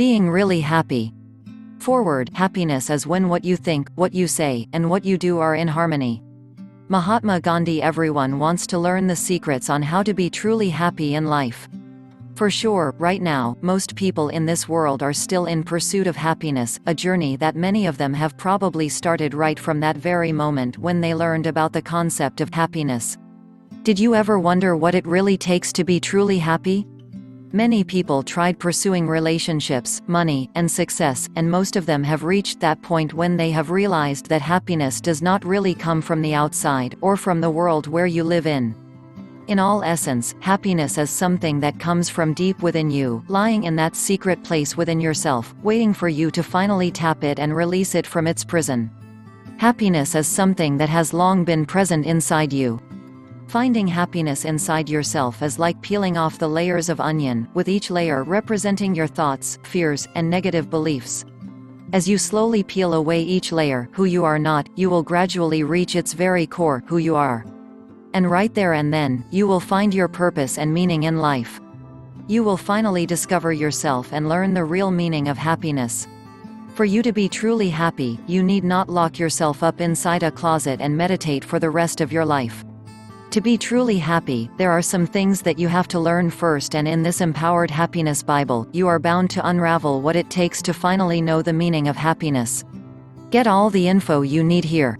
Being really happy. Forward, happiness is when what you think, what you say, and what you do are in harmony. Mahatma Gandhi. Everyone wants to learn the secrets on how to be truly happy in life. For sure, right now, most people in this world are still in pursuit of happiness, a journey that many of them have probably started right from that very moment when they learned about the concept of happiness. Did you ever wonder what it really takes to be truly happy? Many people tried pursuing relationships, money, and success, and most of them have reached that point when they have realized that happiness does not really come from the outside, or from the world where you live in. In all essence, happiness is something that comes from deep within you, lying in that secret place within yourself, waiting for you to finally tap it and release it from its prison. Happiness is something that has long been present inside you. Finding happiness inside yourself is like peeling off the layers of onion, with each layer representing your thoughts, fears, and negative beliefs. As you slowly peel away each layer, who you are not, you will gradually reach its very core, who you are. And right there and then, you will find your purpose and meaning in life. You will finally discover yourself and learn the real meaning of happiness. For you to be truly happy, you need not lock yourself up inside a closet and meditate for the rest of your life. To be truly happy, there are some things that you have to learn first, and in this Empowered Happiness Bible, you are bound to unravel what it takes to finally know the meaning of happiness. Get all the info you need here.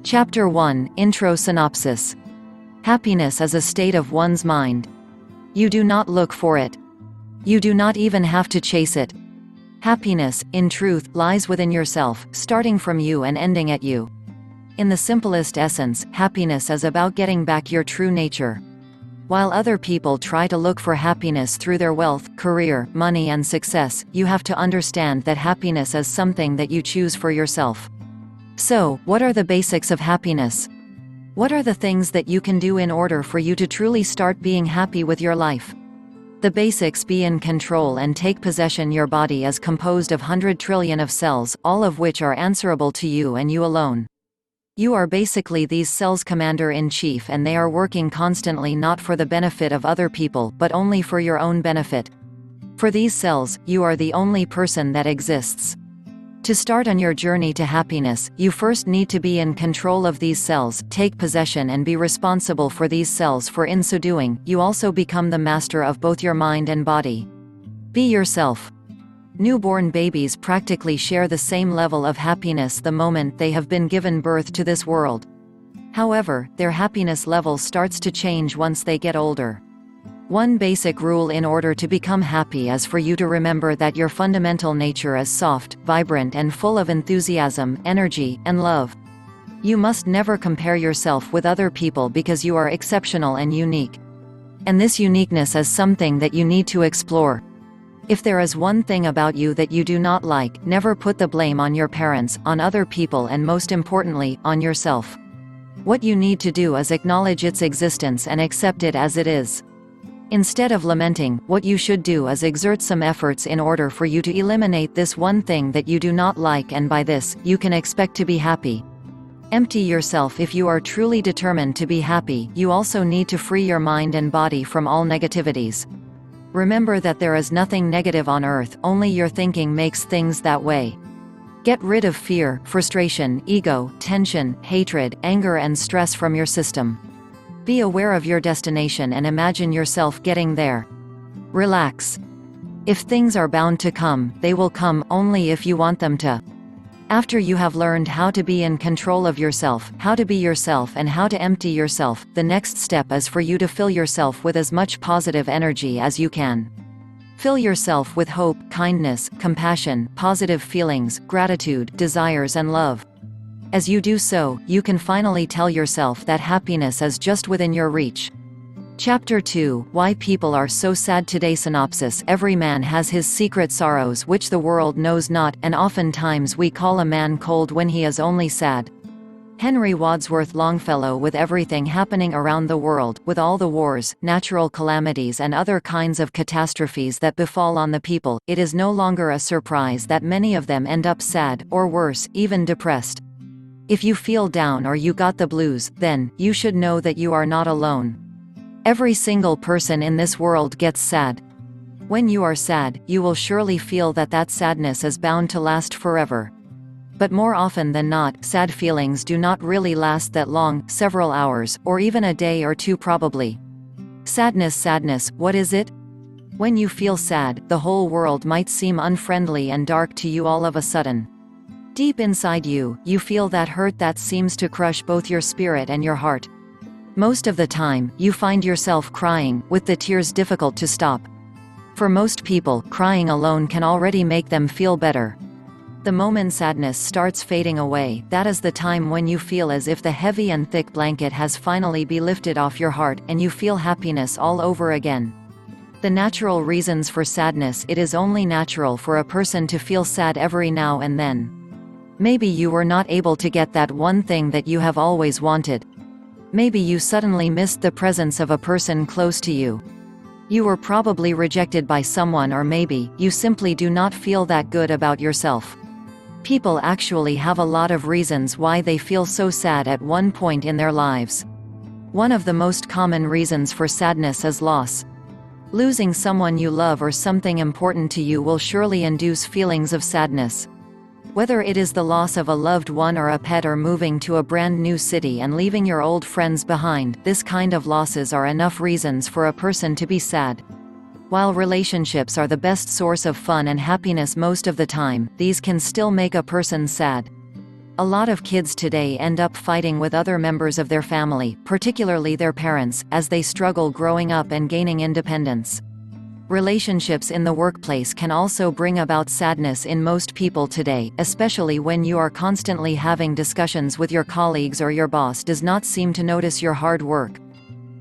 Chapter 1, Intro. Synopsis. Happiness is a state of one's mind. You do not look for it. You do not even have to chase it. Happiness, in truth, lies within yourself, starting from you and ending at you. In the simplest essence, happiness is about getting back your true nature. While other people try to look for happiness through their wealth, career, money, and success, you have to understand that happiness is something that you choose for yourself. So, what are the basics of happiness? What are the things that you can do in order for you to truly start being happy with your life? The basics: be in control and take possession. Your body is composed of 100 trillion of cells, all of which are answerable to you and you alone. You are basically these cells' commander-in-chief, and they are working constantly not for the benefit of other people, but only for your own benefit. For these cells, you are the only person that exists. To start on your journey to happiness, you first need to be in control of these cells, take possession and be responsible for these cells, for in so doing, you also become the master of both your mind and body. Be yourself. Newborn babies practically share the same level of happiness the moment they have been given birth to this world. However, their happiness level starts to change once they get older. One basic rule in order to become happy is for you to remember that your fundamental nature is soft, vibrant, and full of enthusiasm, energy, and love. You must never compare yourself with other people because you are exceptional and unique. And this uniqueness is something that you need to explore. If there is one thing about you that you do not like, never put the blame on your parents, on other people, and most importantly, on yourself. What you need to do is acknowledge its existence and accept it as it is. Instead of lamenting, what you should do is exert some efforts in order for you to eliminate this one thing that you do not like, and by this, you can expect to be happy. Empty yourself. If you are truly determined to be happy, you also need to free your mind and body from all negativities. Remember that there is nothing negative on earth, only your thinking makes things that way. Get rid of fear, frustration, ego, tension, hatred, anger, and stress from your system. Be aware of your destination and imagine yourself getting there. Relax. If things are bound to come, they will come, only if you want them to. After you have learned how to be in control of yourself, how to be yourself, and how to empty yourself, the next step is for you to fill yourself with as much positive energy as you can. Fill yourself with hope, kindness, compassion, positive feelings, gratitude, desires, and love. As you do so, you can finally tell yourself that happiness is just within your reach. Chapter 2, Why People Are So Sad Today. Synopsis. Every man has his secret sorrows which the world knows not, and oftentimes we call a man cold when he is only sad. Henry Wadsworth Longfellow. With everything happening around the world, with all the wars, natural calamities, and other kinds of catastrophes that befall on the people, it is no longer a surprise that many of them end up sad, or worse, even depressed. If you feel down or you got the blues, then, you should know that you are not alone. Every single person in this world gets sad. When you are sad, you will surely feel that that sadness is bound to last forever. But more often than not, sad feelings do not really last that long, several hours, or even a day or two probably. Sadness, what is it? When you feel sad, the whole world might seem unfriendly and dark to you all of a sudden. Deep inside you, you feel that hurt that seems to crush both your spirit and your heart. Most of the time, you find yourself crying, with the tears difficult to stop. For most people, crying alone can already make them feel better. The moment sadness starts fading away, that is the time when you feel as if the heavy and thick blanket has finally been lifted off your heart, and you feel happiness all over again. The natural reasons for sadness: it is only natural for a person to feel sad every now and then. Maybe you were not able to get that one thing that you have always wanted. Maybe you suddenly missed the presence of a person close to you. You were probably rejected by someone, or maybe you simply do not feel that good about yourself. People actually have a lot of reasons why they feel so sad at one point in their lives. One of the most common reasons for sadness is loss. Losing someone you love or something important to you will surely induce feelings of sadness. Whether it is the loss of a loved one or a pet, or moving to a brand new city and leaving your old friends behind, this kind of losses are enough reasons for a person to be sad. While relationships are the best source of fun and happiness most of the time, these can still make a person sad. A lot of kids today end up fighting with other members of their family, particularly their parents, as they struggle growing up and gaining independence. Relationships in the workplace can also bring about sadness in most people today, especially when you are constantly having discussions with your colleagues or your boss does not seem to notice your hard work.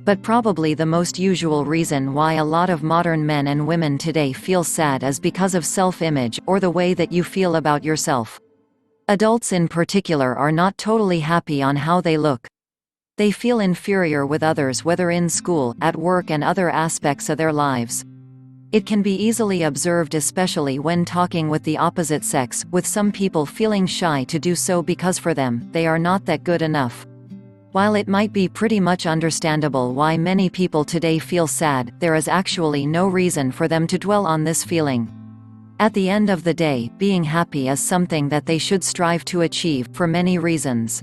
But probably the most usual reason why a lot of modern men and women today feel sad is because of self-image, or the way that you feel about yourself. Adults in particular are not totally happy on how they look. They feel inferior with others, whether in school, at work, and other aspects of their lives. It can be easily observed, especially when talking with the opposite sex, with some people feeling shy to do so because for them, they are not that good enough. While it might be pretty much understandable why many people today feel sad, there is actually no reason for them to dwell on this feeling. At the end of the day, being happy is something that they should strive to achieve, for many reasons.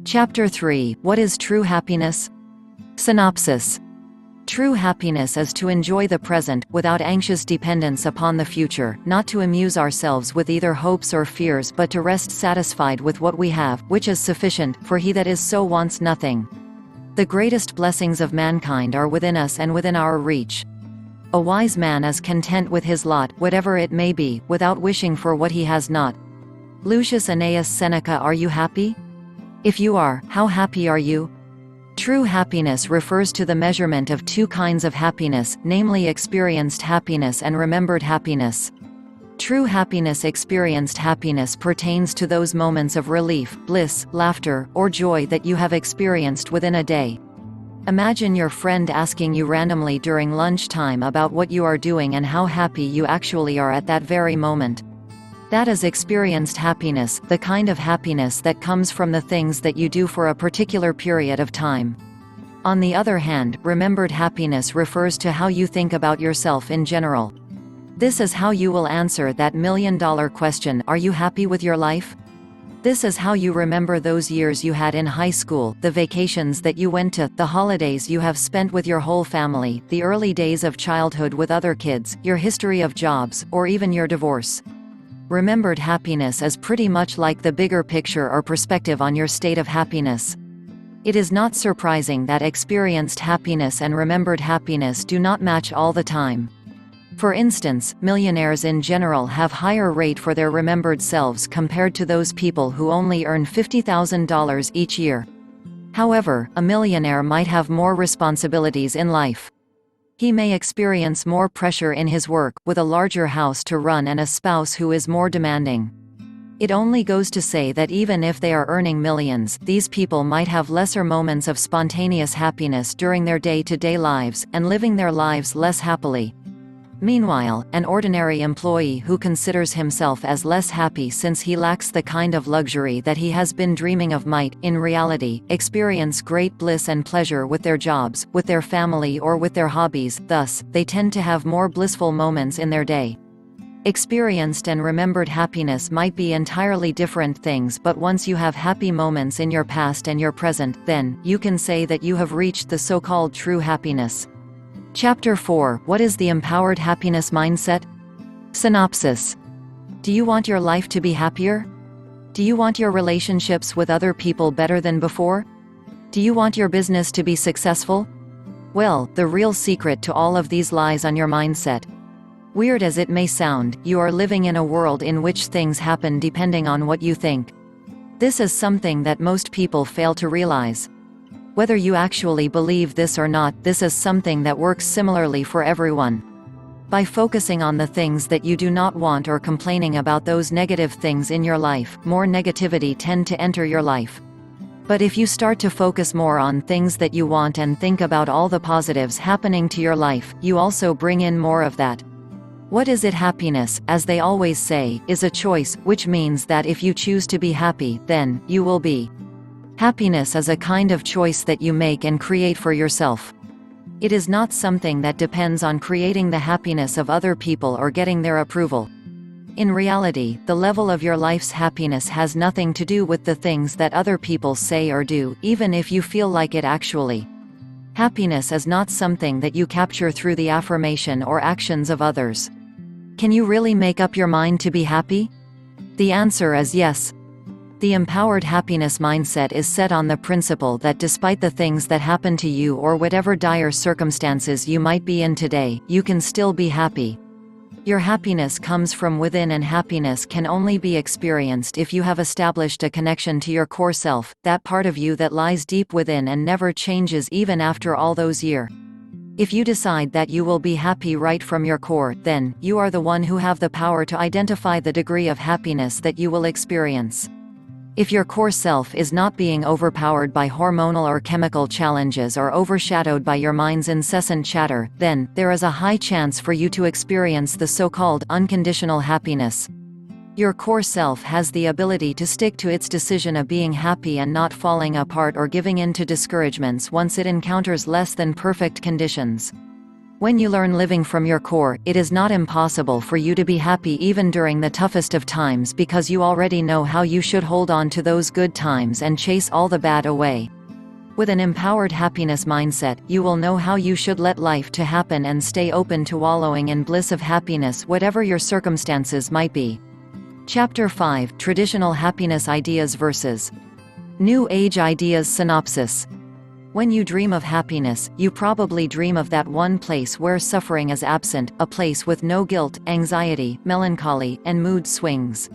Chapter 3: What is true happiness? Synopsis. True happiness is to enjoy the present, without anxious dependence upon the future, not to amuse ourselves with either hopes or fears, but to rest satisfied with what we have, which is sufficient, for he that is so wants nothing. The greatest blessings of mankind are within us and within our reach. A wise man is content with his lot, whatever it may be, without wishing for what he has not. Lucius Annaeus Seneca. Are you happy? If you are, how happy are you? True happiness refers to the measurement of two kinds of happiness, namely experienced happiness and remembered happiness. True happiness, experienced happiness, pertains to those moments of relief, bliss, laughter, or joy that you have experienced within a day. Imagine your friend asking you randomly during lunchtime about what you are doing and how happy you actually are at that very moment. That is experienced happiness, the kind of happiness that comes from the things that you do for a particular period of time. On the other hand, remembered happiness refers to how you think about yourself in general. This is how you will answer that million-dollar question: are you happy with your life? This is how you remember those years you had in high school, the vacations that you went to, the holidays you have spent with your whole family, the early days of childhood with other kids, your history of jobs, or even your divorce. Remembered happiness is pretty much like the bigger picture or perspective on your state of happiness. It is not surprising that experienced happiness and remembered happiness do not match all the time. For instance, millionaires in general have higher rate for their remembered selves compared to those people who only earn $50,000 each year. However, a millionaire might have more responsibilities in life. He may experience more pressure in his work, with a larger house to run and a spouse who is more demanding. It only goes to say that even if they are earning millions, these people might have lesser moments of spontaneous happiness during their day-to-day lives, and living their lives less happily. Meanwhile, an ordinary employee who considers himself as less happy since he lacks the kind of luxury that he has been dreaming of might, in reality, experience great bliss and pleasure with their jobs, with their family or with their hobbies. Thus, they tend to have more blissful moments in their day. Experienced and remembered happiness might be entirely different things, but once you have happy moments in your past and your present, then, you can say that you have reached the so-called true happiness. Chapter 4 – What is the empowered happiness mindset? Synopsis. Do you want your life to be happier? Do you want your relationships with other people better than before? Do you want your business to be successful? Well, the real secret to all of these lies on your mindset. Weird as it may sound, you are living in a world in which things happen depending on what you think. This is something that most people fail to realize. Whether you actually believe this or not, this is something that works similarly for everyone. By focusing on the things that you do not want or complaining about those negative things in your life, more negativity tend to enter your life. But if you start to focus more on things that you want and think about all the positives happening to your life, you also bring in more of that. What is it? Happiness, as they always say, is a choice, which means that if you choose to be happy, then, you will be. Happiness is a kind of choice that you make and create for yourself. It is not something that depends on creating the happiness of other people or getting their approval. In reality, the level of your life's happiness has nothing to do with the things that other people say or do, even if you feel like it actually. Happiness is not something that you capture through the affirmation or actions of others. Can you really make up your mind to be happy? The answer is yes. The empowered happiness mindset is set on the principle that despite the things that happen to you or whatever dire circumstances you might be in today, you can still be happy. Your happiness comes from within, and happiness can only be experienced if you have established a connection to your core self, that part of you that lies deep within and never changes even after all those years. If you decide that you will be happy right from your core, then, you are the one who have the power to identify the degree of happiness that you will experience. If your core self is not being overpowered by hormonal or chemical challenges or overshadowed by your mind's incessant chatter, then, there is a high chance for you to experience the so-called unconditional happiness. Your core self has the ability to stick to its decision of being happy and not falling apart or giving in to discouragements once it encounters less than perfect conditions. When you learn living from your core, it is not impossible for you to be happy even during the toughest of times, because you already know how you should hold on to those good times and chase all the bad away. With an empowered happiness mindset, you will know how you should let life to happen and stay open to wallowing in bliss of happiness whatever your circumstances might be. Chapter 5 – Traditional Happiness Ideas vs. New Age Ideas. Synopsis. When you dream of happiness, you probably dream of that one place where suffering is absent, a place with no guilt, anxiety, melancholy, and mood swings.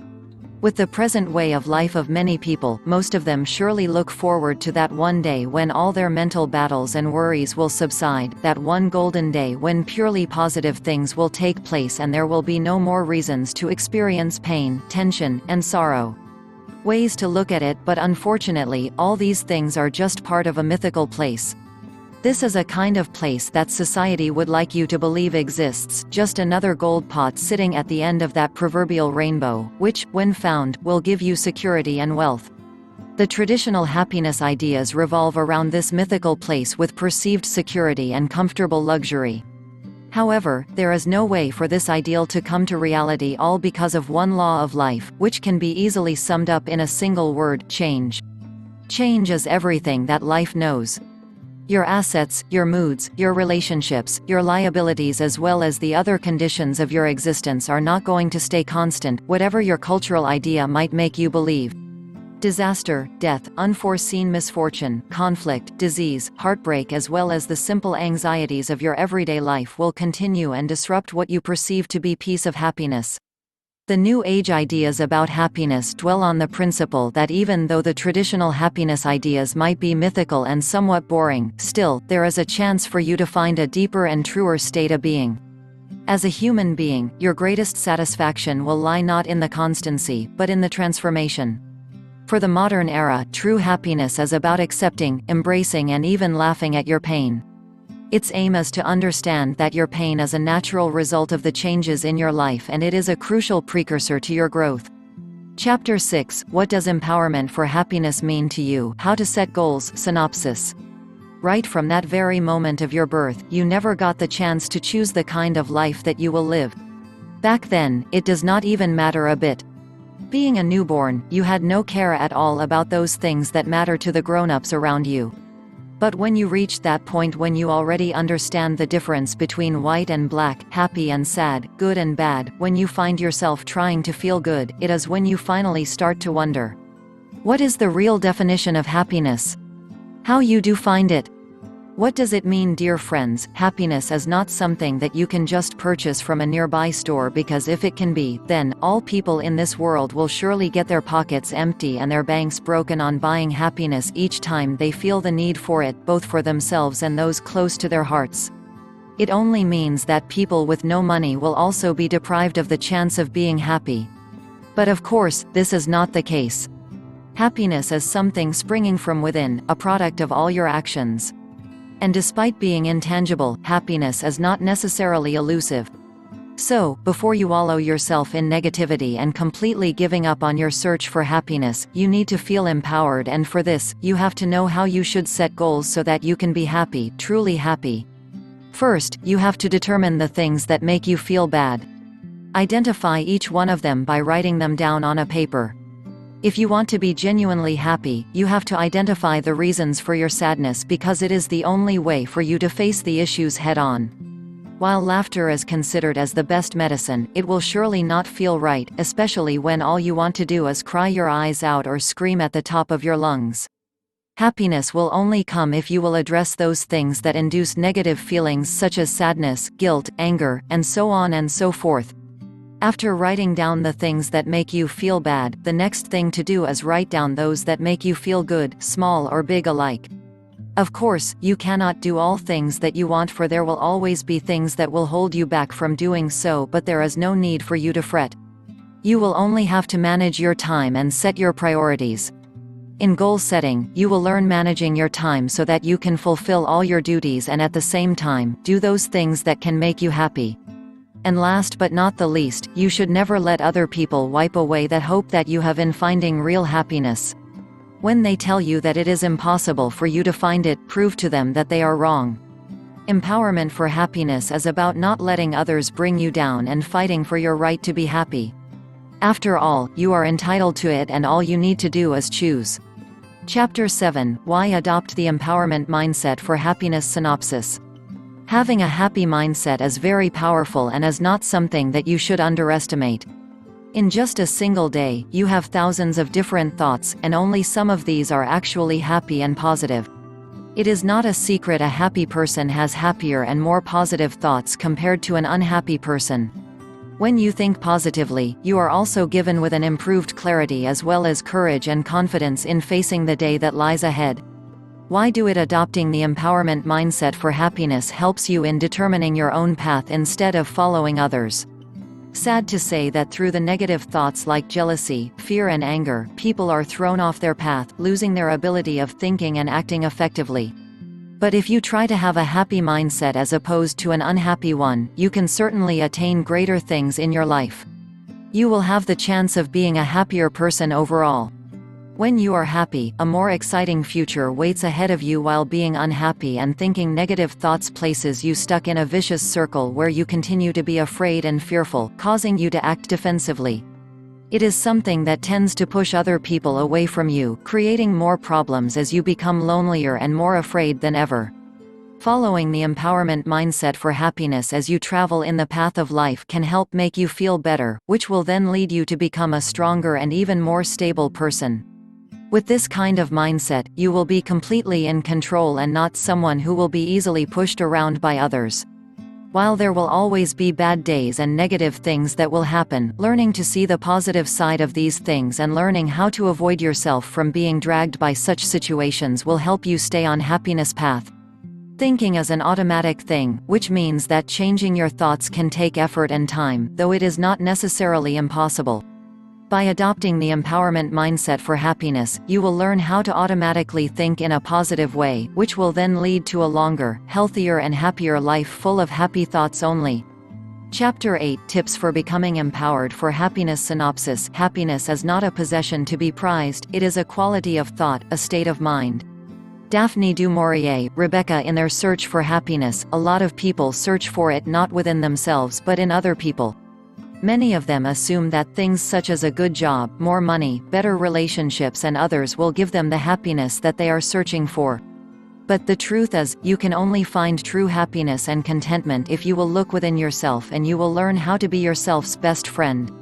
With the present way of life of many people, most of them surely look forward to that one day when all their mental battles and worries will subside, that one golden day when purely positive things will take place and there will be no more reasons to experience pain, tension, and sorrow. Ways to look at it, but unfortunately, all these things are just part of a mythical place. This is a kind of place that society would like you to believe exists, just another gold pot sitting at the end of that proverbial rainbow, which, when found, will give you security and wealth. The traditional happiness ideas revolve around this mythical place with perceived security and comfortable luxury. However, there is no way for this ideal to come to reality, all because of one law of life, which can be easily summed up in a single word: change. Change is everything that life knows. Your assets, your moods, your relationships, your liabilities, as well as the other conditions of your existence are not going to stay constant, whatever your cultural idea might make you believe. Disaster, death, unforeseen misfortune, conflict, disease, heartbreak, as well as the simple anxieties of your everyday life will continue and disrupt what you perceive to be peace of happiness. The New Age ideas about happiness dwell on the principle that even though the traditional happiness ideas might be mythical and somewhat boring, still, there is a chance for you to find a deeper and truer state of being. As a human being, your greatest satisfaction will lie not in the constancy, but in the transformation. For the modern era, true happiness is about accepting, embracing, and even laughing at your pain. Its aim is to understand that your pain is a natural result of the changes in your life and it is a crucial precursor to your growth. Chapter 6: What does empowerment for happiness mean to you? How to set goals. Synopsis. Right from that very moment of your birth, you never got the chance to choose the kind of life that you will live. Back then, it does not even matter a bit. Being a newborn, you had no care at all about those things that matter to the grown-ups around you. But when you reach that point when you already understand the difference between white and black, happy and sad, good and bad, when you find yourself trying to feel good, it is when you finally start to wonder. What is the real definition of happiness? How you do find it? What does it mean, dear friends? Happiness is not something that you can just purchase from a nearby store, because if it can be, then all people in this world will surely get their pockets empty and their banks broken on buying happiness each time they feel the need for it, both for themselves and those close to their hearts. It only means that people with no money will also be deprived of the chance of being happy. But of course, this is not the case. Happiness is something springing from within, a product of all your actions. And despite being intangible, happiness is not necessarily elusive. So, before you wallow yourself in negativity and completely giving up on your search for happiness, you need to feel empowered, and for this, you have to know how you should set goals so that you can be happy, truly happy. First, you have to determine the things that make you feel bad. Identify each one of them by writing them down on a paper. If you want to be genuinely happy, you have to identify the reasons for your sadness, because it is the only way for you to face the issues head-on. While laughter is considered as the best medicine, it will surely not feel right, especially when all you want to do is cry your eyes out or scream at the top of your lungs. Happiness will only come if you will address those things that induce negative feelings such as sadness, guilt, anger, and so on and so forth. After writing down the things that make you feel bad, the next thing to do is write down those that make you feel good, small or big alike. Of course, you cannot do all things that you want, for there will always be things that will hold you back from doing so, but there is no need for you to fret. You will only have to manage your time and set your priorities. In goal setting, you will learn managing your time so that you can fulfill all your duties and at the same time, do those things that can make you happy. And last but not the least, you should never let other people wipe away that hope that you have in finding real happiness. When they tell you that it is impossible for you to find it, prove to them that they are wrong. Empowerment for happiness is about not letting others bring you down and fighting for your right to be happy. After all, you are entitled to it, and all you need to do is choose. Chapter 7: Why adopt the empowerment mindset for happiness. Synopsis. Having a happy mindset is very powerful and is not something that you should underestimate. In just a single day, you have thousands of different thoughts, and only some of these are actually happy and positive. It is not a secret a happy person has happier and more positive thoughts compared to an unhappy person. When you think positively, you are also given with an improved clarity as well as courage and confidence in facing the day that lies ahead. Why do it? Adopting the empowerment mindset for happiness helps you in determining your own path instead of following others. Sad to say that through the negative thoughts like jealousy, fear and anger, people are thrown off their path, losing their ability of thinking and acting effectively. But if you try to have a happy mindset as opposed to an unhappy one, you can certainly attain greater things in your life. You will have the chance of being a happier person overall. When you are happy, a more exciting future waits ahead of you, while being unhappy and thinking negative thoughts places you stuck in a vicious circle where you continue to be afraid and fearful, causing you to act defensively. It is something that tends to push other people away from you, creating more problems as you become lonelier and more afraid than ever. Following the empowerment mindset for happiness as you travel in the path of life can help make you feel better, which will then lead you to become a stronger and even more stable person. With this kind of mindset, you will be completely in control and not someone who will be easily pushed around by others. While there will always be bad days and negative things that will happen, learning to see the positive side of these things and learning how to avoid yourself from being dragged by such situations will help you stay on happiness path. Thinking is an automatic thing, which means that changing your thoughts can take effort and time, though it is not necessarily impossible. By adopting the empowerment mindset for happiness, you will learn how to automatically think in a positive way, which will then lead to a longer, healthier and happier life full of happy thoughts only. Chapter 8 Tips for Becoming Empowered for Happiness. Synopsis. Happiness is not a possession to be prized, it is a quality of thought, a state of mind. Daphne du Maurier, Rebecca. In their search for happiness, a lot of people search for it not within themselves but in other people. Many of them assume that things such as a good job, more money, better relationships and others will give them the happiness that they are searching for. But the truth is, you can only find true happiness and contentment if you will look within yourself, and you will learn how to be yourself's best friend.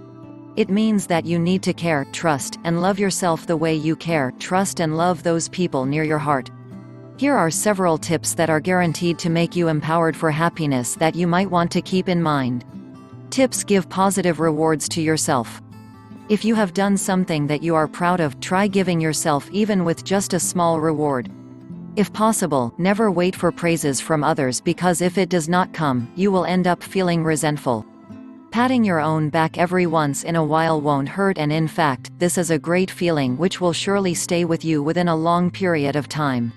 It means that you need to care, trust, and love yourself the way you care, trust and love those people near your heart. Here are several tips that are guaranteed to make you empowered for happiness that you might want to keep in mind. Tips. Give positive rewards to yourself. If you have done something that you are proud of, try giving yourself even with just a small reward. If possible, never wait for praises from others, because if it does not come, you will end up feeling resentful. Patting your own back every once in a while won't hurt, and in fact, this is a great feeling which will surely stay with you within a long period of time.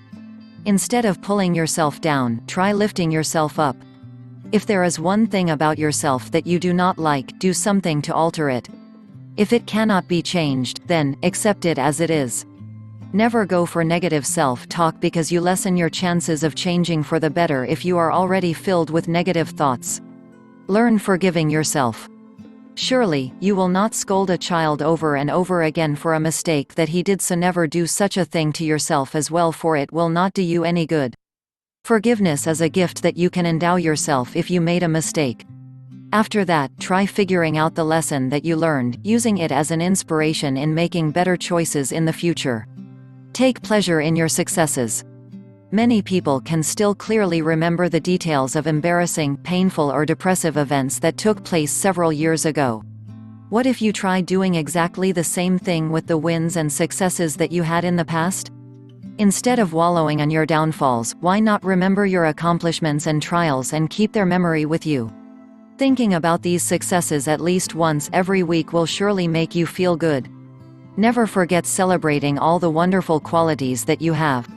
Instead of pulling yourself down, try lifting yourself up. If there is one thing about yourself that you do not like, do something to alter it. If it cannot be changed, then accept it as it is. Never go for negative self-talk, because you lessen your chances of changing for the better if you are already filled with negative thoughts. Learn forgiving yourself. Surely, you will not scold a child over and over again for a mistake that he did, so never do such a thing to yourself as well, for it will not do you any good. Forgiveness is a gift that you can endow yourself if you made a mistake. After that, try figuring out the lesson that you learned, using it as an inspiration in making better choices in the future. Take pleasure in your successes. Many people can still clearly remember the details of embarrassing, painful or depressive events that took place several years ago. What if you try doing exactly the same thing with the wins and successes that you had in the past? Instead of wallowing on your downfalls, why not remember your accomplishments and trials and keep their memory with you? Thinking about these successes at least once every week will surely make you feel good. Never forget celebrating all the wonderful qualities that you have.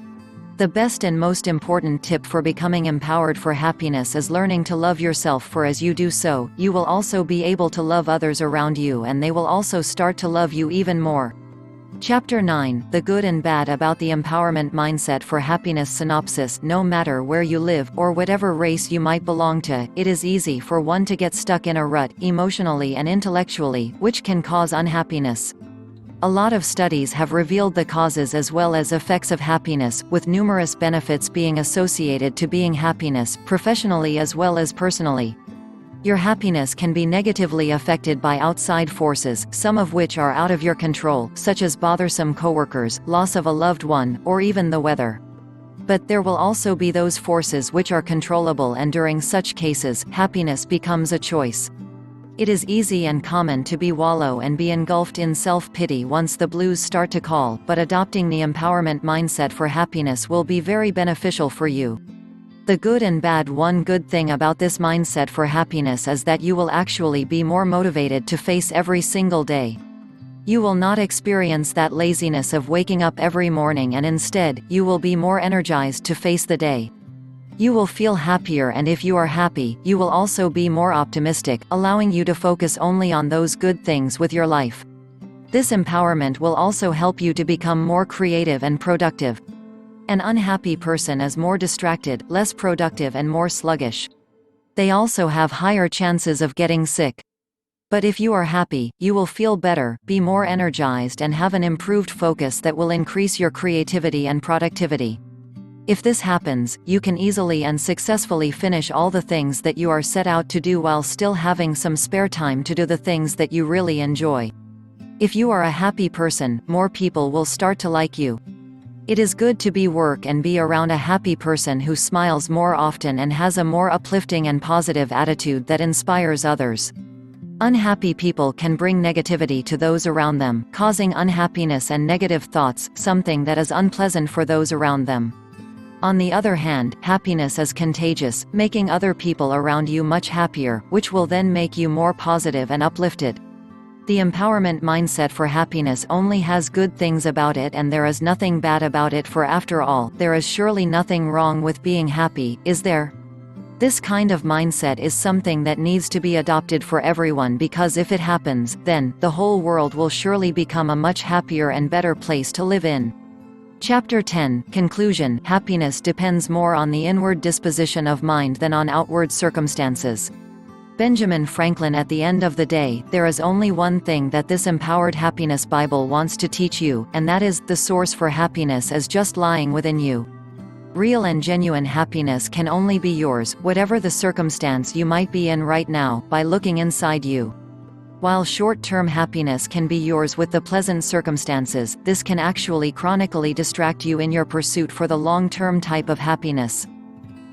The best and most important tip for becoming empowered for happiness is learning to love yourself, for as you do so, you will also be able to love others around you, and they will also start to love you even more. Chapter 9 The Good and Bad about the Empowerment Mindset for Happiness. Synopsis. No matter where you live, or whatever race you might belong to, it is easy for one to get stuck in a rut, emotionally and intellectually, which can cause unhappiness. A lot of studies have revealed the causes as well as effects of happiness, with numerous benefits being associated to being happiness, professionally as well as personally. Your happiness can be negatively affected by outside forces, some of which are out of your control, such as bothersome coworkers, loss of a loved one, or even the weather. But there will also be those forces which are controllable, and during such cases, happiness becomes a choice. It is easy and common to be wallow and be engulfed in self-pity once the blues start to call, but adopting the empowerment mindset for happiness will be very beneficial for you. The good and bad. One good thing about this mindset for happiness is that you will actually be more motivated to face every single day. You will not experience that laziness of waking up every morning, and instead, you will be more energized to face the day. You will feel happier, and if you are happy, you will also be more optimistic, allowing you to focus only on those good things with your life. This empowerment will also help you to become more creative and productive. An unhappy person is more distracted, less productive and more sluggish. They also have higher chances of getting sick. But if you are happy, you will feel better, be more energized and have an improved focus that will increase your creativity and productivity. If this happens, you can easily and successfully finish all the things that you are set out to do while still having some spare time to do the things that you really enjoy. If you are a happy person, more people will start to like you. It is good to work and be around a happy person who smiles more often and has a more uplifting and positive attitude that inspires others. Unhappy people can bring negativity to those around them, causing unhappiness and negative thoughts, something that is unpleasant for those around them. On the other hand, happiness is contagious, making other people around you much happier, which will then make you more positive and uplifted. The empowerment mindset for happiness only has good things about it, and there is nothing bad about it, for after all, there is surely nothing wrong with being happy, is there? This kind of mindset is something that needs to be adopted for everyone, because if it happens, then the whole world will surely become a much happier and better place to live in. Chapter 10, Conclusion. Happiness depends more on the inward disposition of mind than on outward circumstances. Benjamin Franklin. At the end of the day, there is only one thing that this Empowered Happiness Bible wants to teach you, and that is, the source for happiness is just lying within you. Real and genuine happiness can only be yours, whatever the circumstance you might be in right now, by looking inside you. While short-term happiness can be yours with the pleasant circumstances, this can actually chronically distract you in your pursuit for the long-term type of happiness.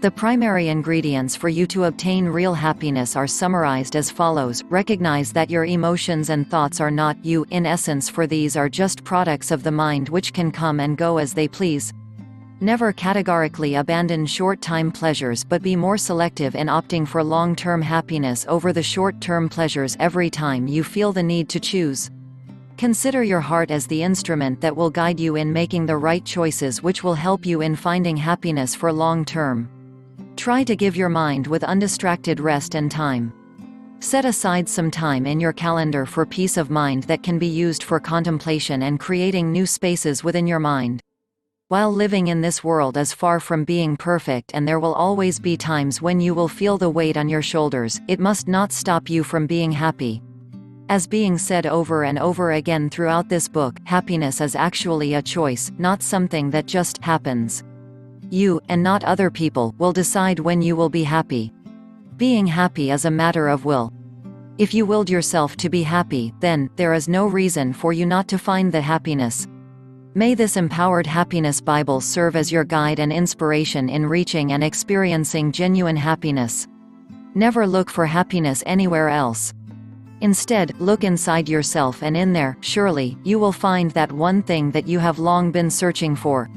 The primary ingredients for you to obtain real happiness are summarized as follows. Recognize that your emotions and thoughts are not you, in essence, for these are just products of the mind which can come and go as they please. Never categorically abandon short-time pleasures, but be more selective in opting for long-term happiness over the short-term pleasures every time you feel the need to choose. Consider your heart as the instrument that will guide you in making the right choices, which will help you in finding happiness for long-term. Try to give your mind with undistracted rest and time. Set aside some time in your calendar for peace of mind that can be used for contemplation and creating new spaces within your mind. While living in this world is far from being perfect, and there will always be times when you will feel the weight on your shoulders, it must not stop you from being happy. As being said over and over again throughout this book, happiness is actually a choice, not something that just happens. You, and not other people, will decide when you will be happy. Being happy is a matter of will. If you willed yourself to be happy, then there is no reason for you not to find the happiness. May this Empowered Happiness Bible serve as your guide and inspiration in reaching and experiencing genuine happiness. Never look for happiness anywhere else. Instead, look inside yourself, and in there, surely, you will find that one thing that you have long been searching for.